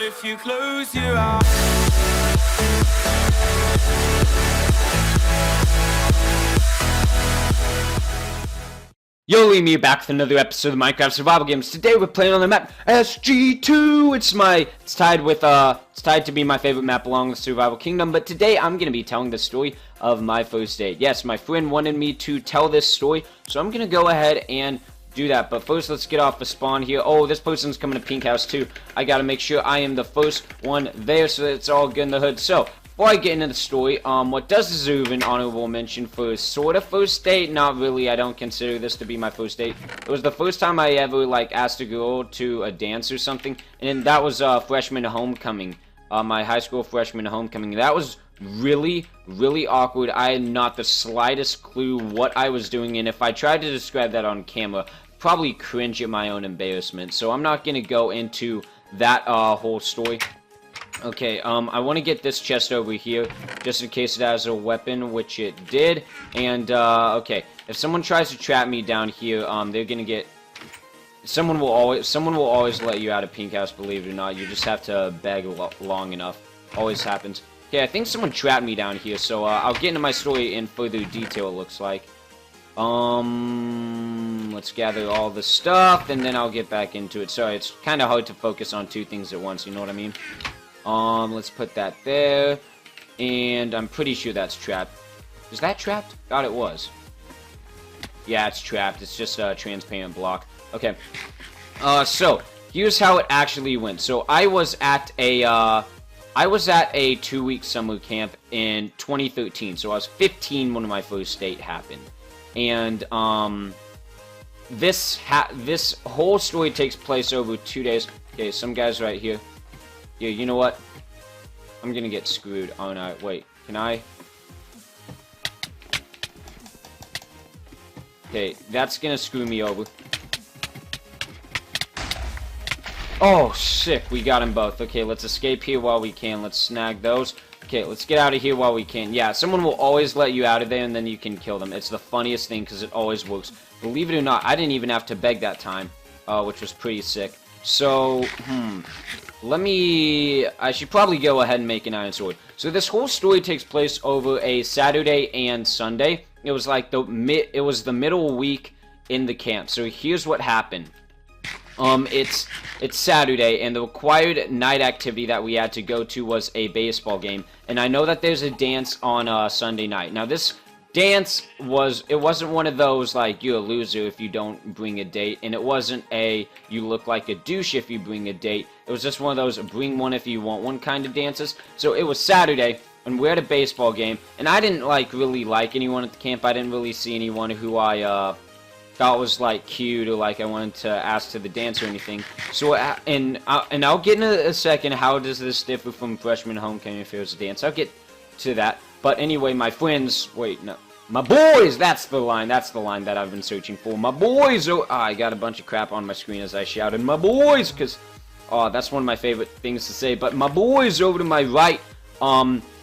if you close your eyes. Yo, Liam back with another episode of Minecraft Survival Games. Today we're playing on the map SG2. It's tied to be my favorite map along with Survival Kingdom. But today I'm gonna be telling the story of my first date. Yes, my friend wanted me to tell this story, so I'm gonna go ahead and do that. But first, let's get off the spawn here. Oh, this person's coming to Pink House too. I gotta make sure I am the first one there, so that it's all good in the hood. So before I get into the story, what does deserve an honorable mention for sort of first date? Not really, I don't consider this to be my first date. It was the first time I ever, asked a girl to a dance or something, and that was, freshman homecoming. My high school freshman homecoming. That was really, really awkward. I had not the slightest clue what I was doing, and if I tried to describe that on camera, probably cringe at my own embarrassment. So I'm not gonna go into that, whole story. Okay, I want to get this chest over here, just in case it has a weapon, which it did. And, okay, if someone tries to trap me down here, they're gonna get... Someone will always let you out of Pink House, believe it or not. You just have to beg long enough. Always happens. Okay, I think someone trapped me down here, so, I'll get into my story in further detail, it looks like. Let's gather all the stuff, and then I'll get back into it. Sorry, it's kind of hard to focus on two things at once, you know what I mean? Let's put that there, and I'm pretty sure that's trapped. Is that trapped? God, it was. Yeah, it's trapped. It's just a transparent block. Okay. So, here's how it actually went. So, I was at a 2-week summer camp in 2013. So, I was 15 when my first date happened. And, this whole story takes place over 2 days. Okay, some guys right here. Yeah, you know what? I'm gonna get screwed. Oh no, wait, can I? Okay, that's gonna screw me over. Oh, sick, we got them both. Okay, let's escape here while we can. Let's snag those. Okay, let's get out of here while we can. Yeah, someone will always let you out of there and then you can kill them. It's the funniest thing because it always works. Believe it or not, I didn't even have to beg that time, which was pretty sick. So, I should probably go ahead and make an iron sword. So this whole story takes place over a Saturday and Sunday. It was like the middle week in the camp. So here's what happened. It's Saturday, and the required night activity that we had to go to was a baseball game. And I know that there's a dance on Sunday night. Now this dance wasn't one of those like you're a loser if you don't bring a date, and it wasn't a you look like a douche if you bring a date. It was just one of those bring one if you want one kind of dances. So it was Saturday and we're at a baseball game, and I didn't really like anyone at the camp. I didn't really see anyone who I thought was cute or I wanted to ask to the dance or anything. So and I'll get in a second how does this differ from freshman homecoming if it was a dance. I'll get to that. But anyway, my friends, wait, no, my boys, that's the line that I've been searching for. My boys, I got a bunch of crap on my screen as I shouted, my boys, because, that's one of my favorite things to say, but my boys over to my right,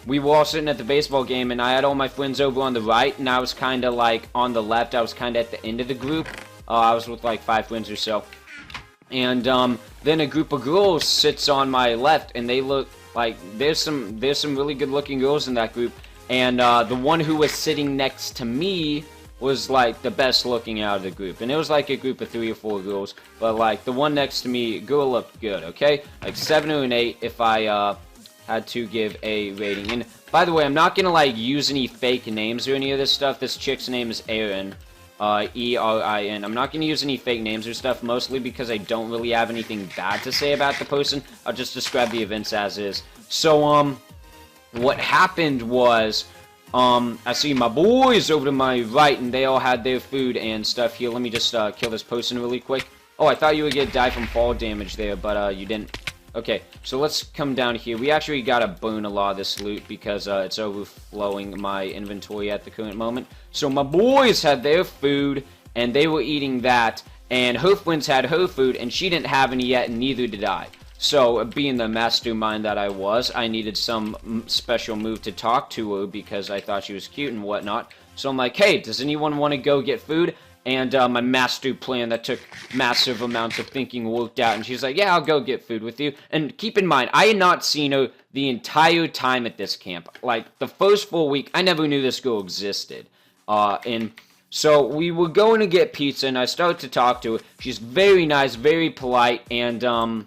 we were all sitting at the baseball game, and I had all my friends over on the right, and I was kind of, on the left. I was kind of at the end of the group. I was with, 5 friends or so. And, then a group of girls sits on my left, and they look there's some really good-looking girls in that group. And the one who was sitting next to me was the best looking out of the group. And it was a group of 3 or 4 girls. But the one next to me, girl looked good, okay? 7 or an 8 if I had to give a rating. And by the way, I'm not gonna use any fake names or any of this stuff. This chick's name is Erin. E-R-I-N. I'm not gonna use any fake names or stuff, mostly because I don't really have anything bad to say about the person. I'll just describe the events as is. So, what happened was, I see my boys over to my right, and they all had their food and stuff here. Let me just, kill this person really quick. Oh, I thought you would get die from fall damage there, but, you didn't. Okay, so let's come down here. We actually gotta burn a lot of this loot because, it's overflowing my inventory at the current moment. So my boys had their food, and they were eating that, and her friends had her food, and she didn't have any yet, and neither did I. So, being the mastermind that I was, I needed some special move to talk to her because I thought she was cute and whatnot. So I'm like, hey, does anyone want to go get food? And my master plan that took massive amounts of thinking worked out. And she's like, yeah, I'll go get food with you. And keep in mind, I had not seen her the entire time at this camp. Like, the first full week, I never knew this girl existed. And so we were going to get pizza, and I started to talk to her. She's very nice, very polite, and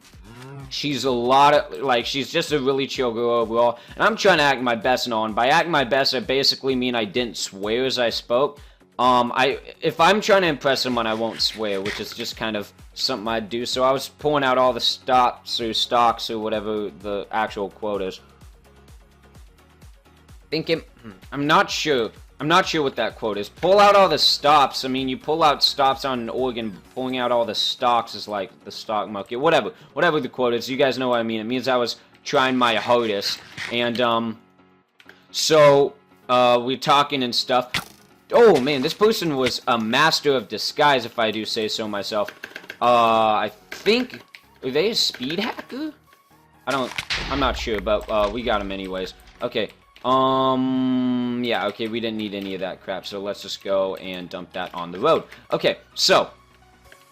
she's a lot of, like, she's just a really chill girl overall. And I'm trying to act my best and all. And by acting my best, I basically mean I didn't swear as I spoke. If I'm trying to impress someone, I won't swear, which is just kind of something I do. So I was pulling out all the stocks or whatever the actual quote is. I'm not sure. I'm not sure what that quote is. Pull out all the stops. I mean, you pull out stops on an organ. Pulling out all the stocks is like the stock market. Whatever the quote is. You guys know what I mean. It means I was trying my hardest. And, so, we're talking and stuff. Oh, man, this person was a master of disguise, if I do say so myself. I think... Are they a speed hacker? I'm not sure, but, we got him anyways. Okay, yeah, okay, we didn't need any of that crap, so let's just go and dump that on the road. Okay, so,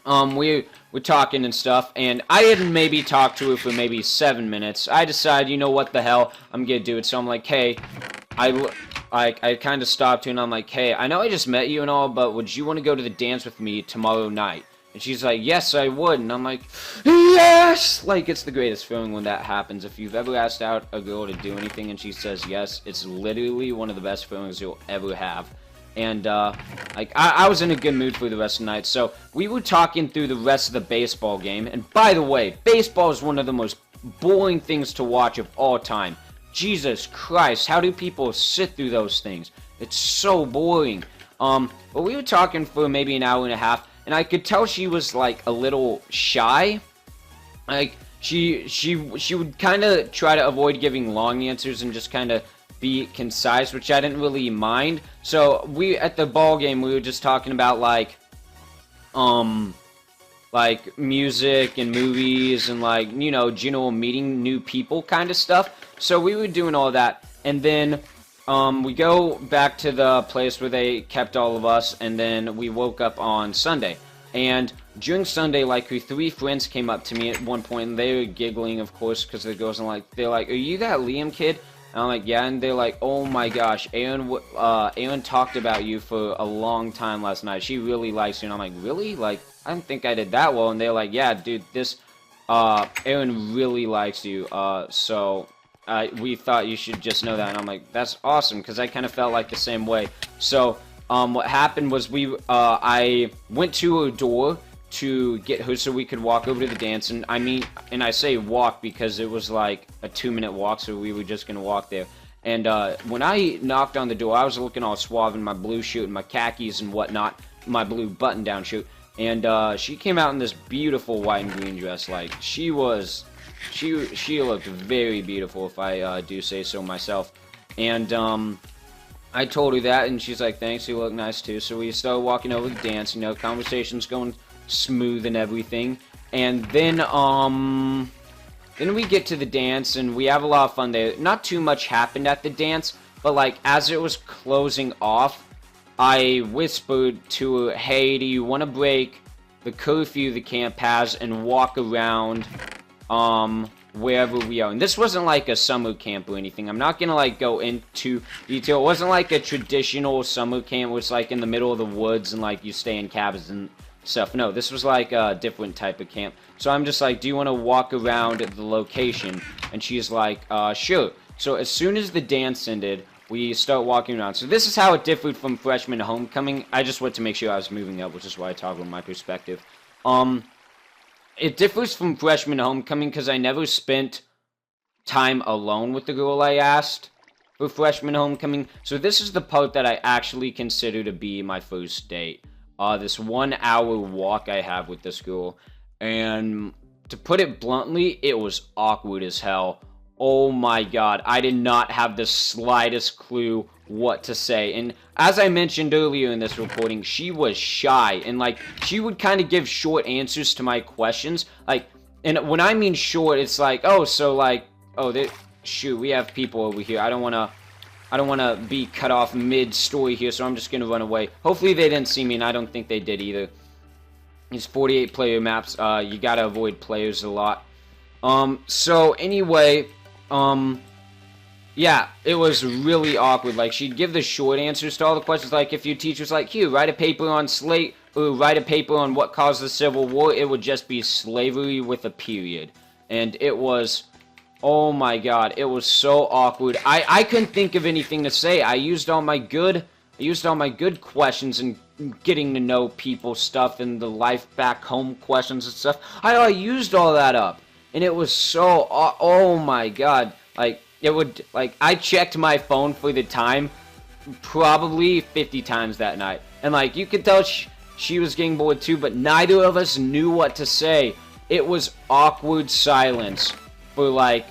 we're talking and stuff, and I had maybe talked to her for maybe 7 minutes. I decided, you know what the hell, I'm gonna do it, so I'm like, hey, I kind of stopped her, and I'm like, hey, I know I just met you and all, but would you want to go to the dance with me tomorrow night? And she's like, yes, I would. And I'm like, yes! Like, it's the greatest feeling when that happens. If you've ever asked out a girl to do anything and she says yes, it's literally one of the best feelings you'll ever have. And, like, I was in a good mood for the rest of the night. So, we were talking through the rest of the baseball game. And, by the way, baseball is one of the most boring things to watch of all time. Jesus Christ, how do people sit through those things? It's so boring. But we were talking for maybe an hour and a half, and I could tell she was, like, a little shy. Like, she would kind of try to avoid giving long answers and just kind of be concise, which I didn't really mind. So, at the ball game, we were just talking about, like music and movies and, like, you know, general meeting new people kind of stuff. So we were doing all that, and then we go back to the place where they kept all of us, and then we woke up on Sunday. And during Sunday, like, her 3 friends came up to me at one point, and they were giggling, of course, because the girls are like, they're like, are you that Liam kid? And I'm like, yeah, and they're like, oh my gosh, Aaron talked about you for a long time last night. She really likes you. And I'm like, really? Like, I didn't think I did that well. And they're like, yeah, dude, Aaron really likes you, so we thought you should just know that. And I'm like, that's awesome, because I kind of felt like the same way. So, what happened was I went to her door to get her so we could walk over to the dance, and I say walk because it was like a 2-minute walk, so we were just gonna walk there. And when I knocked on the door, I was looking all suave in my blue shirt and my khakis and whatnot, my blue button-down shirt, and she came out in this beautiful white and green dress. Like, she looked very beautiful, if I do say so myself. And I told her that, and she's like, thanks, you look nice too. So we started walking over the dance, you know, conversation's going smooth and everything. And then we get to the dance, and we have a lot of fun there. Not too much happened at the dance, but, like, as it was closing off, I whispered to her, hey, do you want to break the curfew the camp has and walk around, wherever we are? And this wasn't like a summer camp or anything. I'm not gonna, like, go into detail. It wasn't like a traditional summer camp where it's, like, in the middle of the woods and, like, you stay in cabins and stuff. No, this was, like, a different type of camp. So I'm just like, do you want to walk around the location? And she's like, sure. So as soon as the dance ended, we start walking around. So this is how it differed from freshman homecoming. I just wanted to make sure I was moving up, which is why I talk about my perspective. It differs from freshman homecoming because I never spent time alone with the girl I asked for freshman homecoming. So this is the part that I actually consider to be my first date. This 1-hour walk I have with this girl. And to put it bluntly, it was awkward as hell. Oh my god, I did not have the slightest clue what to say. And as I mentioned earlier in this recording, she was shy. And, like, she would kind of give short answers to my questions. Like, and when I mean short, it's like, oh, so, like, oh, shoot, we have people over here. I don't want to I don't want to be cut off mid-story here, so I'm just going to run away. Hopefully they didn't see me, and I don't think they did either. These 48 player maps, you gotta avoid players a lot. So anyway, yeah, it was really awkward. Like, she'd give the short answers to all the questions. Like, if your teacher's like, here, write a paper on slate, or write a paper on what caused the Civil War, it would just be slavery with a period. And it was, oh my god, it was so awkward. I couldn't think of anything to say. I used all my good questions and getting to know people stuff and the life back home questions and stuff. I used all that up, and it was so, oh my god, like, it would, like, I checked my phone for the time probably 50 times that night, and like, you could tell she was getting bored too, but neither of us knew what to say. It was awkward silence for like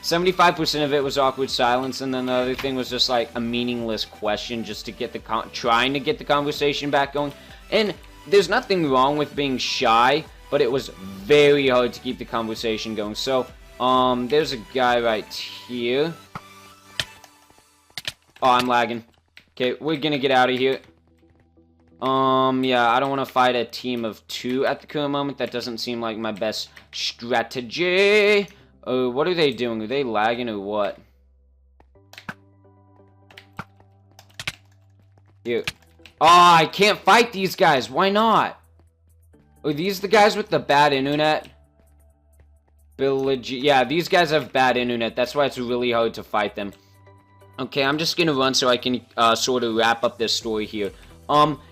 75% of it was awkward silence, and then the other thing was just like a meaningless question just to get the trying to get the conversation back going. And there's nothing wrong with being shy, but it was very hard to keep the conversation going. So, there's a guy right here. Oh, I'm lagging. Okay, we're gonna get out of here. Yeah, I don't want to fight a team of 2 at the current moment. That doesn't seem like my best strategy. Oh, what are they doing? Are they lagging or what? Here. Oh, I can't fight these guys. Why not? Are these the guys with the bad internet? Yeah, these guys have bad internet. That's why it's really hard to fight them. Okay, I'm just gonna run so I can sort of wrap up this story here.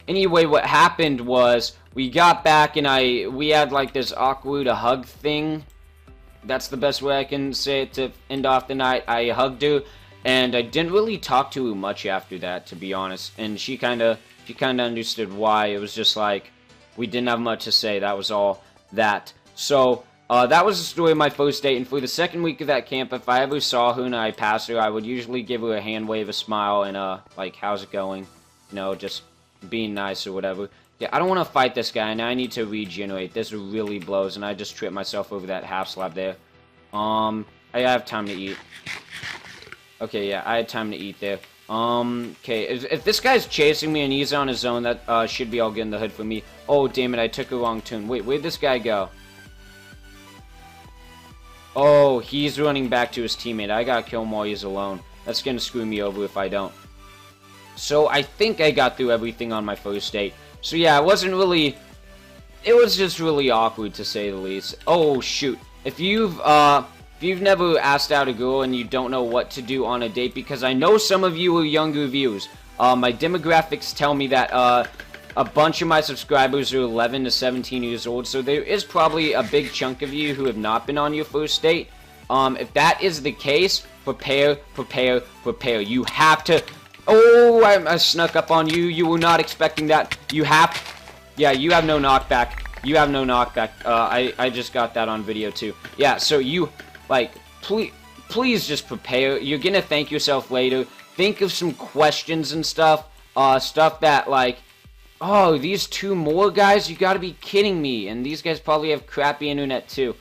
Anyway, what happened was we got back and we had like this awkward hug thing. That's the best way I can say it to end off the night. I hugged her, and I didn't really talk to her much after that, to be honest. And she kind of understood why. It was just like, we didn't have much to say. That was all that. So, that was the story of my first date. And for the second week of that camp, if I ever saw her and I passed her, I would usually give her a hand wave, a smile, and, like, how's it going? You know, just being nice or whatever. Yeah, I don't want to fight this guy, and I need to regenerate. This really blows, and I just tripped myself over that half slab there. I have time to eat. Okay, yeah, I had time to eat there. Okay, if this guy's chasing me and he's on his own, that should be all good in the hood for me. Oh, damn it, I took a wrong turn. Wait, where'd this guy go? Oh, he's running back to his teammate. I gotta kill him while he's alone. That's gonna screw me over if I don't. So, I think I got through everything on my first date. So yeah, it was just really awkward to say the least. Oh shoot. If you've never asked out a girl and you don't know what to do on a date, because I know some of you are younger viewers, my demographics tell me that a bunch of my subscribers are 11 to 17 years old, so there is probably a big chunk of you who have not been on your first date. If that is the case, prepare. You have to... Oh, I snuck up on you. You were not expecting that. Yeah, you have no knockback. You have no knockback. I just got that on video too. Yeah, so you, like, please just prepare. You're gonna thank yourself later. Think of some questions and stuff. Stuff that, like, oh, these 2 more guys? You gotta be kidding me. And these guys probably have crappy internet too.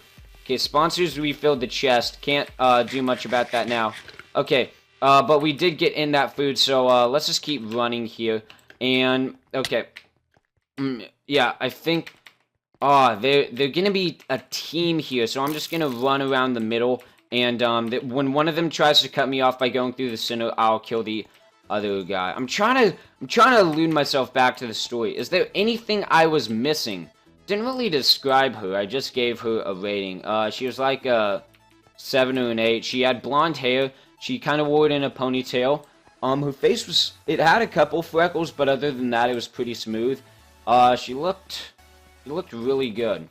Okay, sponsors refilled the chest. Can't do much about that now. Okay. But we did get in that food, so, let's just keep running here. And, okay. Yeah, I think, they're gonna be a team here, so I'm just gonna run around the middle, and, when one of them tries to cut me off by going through the center, I'll kill the other guy. I'm trying to elude myself back to the story. Is there anything I was missing? Didn't really describe her, I just gave her a rating. She was like a 7 or an 8. She had blonde hair. She kind of wore it in a ponytail. Her face was... It had a couple freckles, but other than that, it was pretty smooth. She looked really good.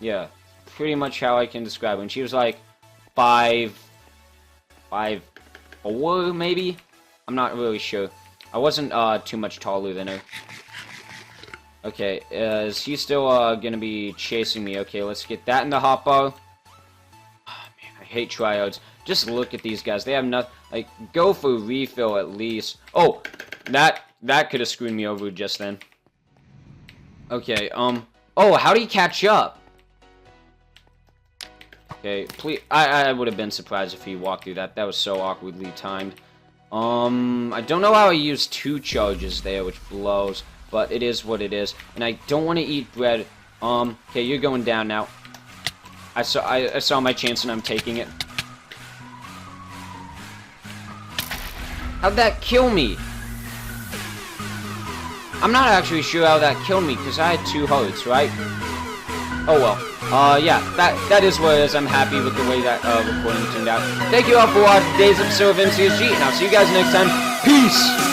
Yeah, pretty much how I can describe her. And she was like 5'4", maybe? I'm not really sure. I wasn't too much taller than her. Okay, is he still gonna be chasing me? Okay, let's get that in the hotbar. Oh, man, I hate tryouts. Just look at these guys. They have nothing. Like, go for refill at least. Oh, that could have screwed me over just then. Okay, oh, how do you catch up? Okay, please. I would have been surprised if he walked through that. That was so awkwardly timed. I don't know how I used 2 charges there, which blows, but it is what it is. And I don't want to eat bread. Okay, you're going down now. I saw my chance and I'm taking it. How'd that kill me? I'm not actually sure how that killed me, because I had 2 hearts, right? Oh well. Yeah, that is what it is. I'm happy with the way that recording turned out. Thank you all for watching today's episode of MCSG, and I'll see you guys next time. Peace!